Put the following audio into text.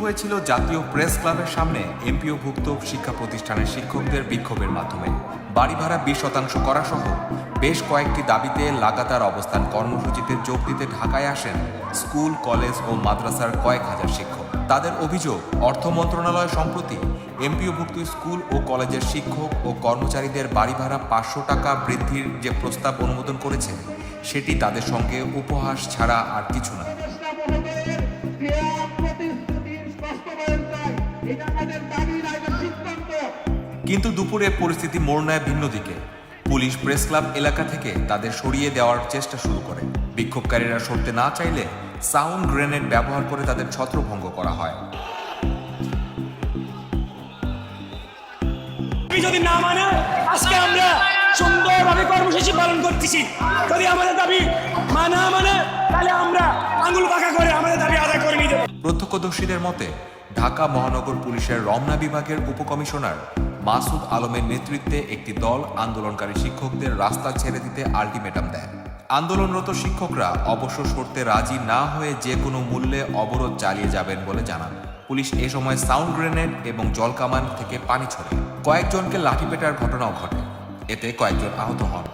হয়েছিল জাতীয় প্রেস ক্লাবের সামনে এমপিওভুক্ত শিক্ষা প্রতিষ্ঠানের শিক্ষকদের বিক্ষোভের মাধ্যমে। বাড়ি ভাড়া 20% করা সহ বেশ কয়েকটি দাবিতে লাগাতার অবস্থান কর্মসূচিতে যোগ দিতে ঢাকায় আসেন স্কুল, কলেজ ও মাদ্রাসার কয়েক হাজার শিক্ষক। তাদের অভিযোগ, অর্থ মন্ত্রণালয় সম্প্রতি এমপিওভুক্ত স্কুল ও কলেজের শিক্ষক ও কর্মচারীদের বাড়ি ভাড়া 500 টাকা বৃদ্ধির যে প্রস্তাব অনুমোদন করেছে সেটি তাদের সঙ্গে উপহাস ছাড়া আর কিছু না। কিন্তু দুপুরে পরিস্থিতি মোড় নেয় ভিন্ন দিকে। পুলিশ প্রেস ক্লাব এলাকা থেকে তাদের সরিয়ে দেওয়ার চেষ্টা শুরু করে। বিক্ষোভকারীরা সরতে না চাইলে সাউন্ড গ্রেনেড ব্যবহার করে তাদের ছত্রভঙ্গ করা হয়। যদি না মানে আজকে আমরা সুন্দরভাবে কর্মসূচি পালন করতেছি। যদি আমাদের দাবি মানা মানে তাহলে আমরা আঙুল বাঁকা করে আমাদের দাবি আদায় করে নিতে। প্রত্যক্ষদর্শীদের মতে ঢাকা মহানগর পুলিশের রমনা বিভাগের উপকমিশনার মাসুদ আলমের নেতৃত্বে একটি দল আন্দোলনকারী শিক্ষকদের রাস্তা ছেড়ে দিতে আলটিমেটাম দেয়। আন্দোলনরত শিক্ষকরা অবশ্য সরতে রাজি না হয়ে যে কোনো মূল্যে অবরোধ চালিয়ে যাবেন বলে জানান। পুলিশ এ সময় সাউন্ড গ্রেনেড এবং জলকামান থেকে পানি ছড়ে। কয়েকজনকে লাঠিপেটার ঘটনাও ঘটে, এতে কয়েকজন আহত হন।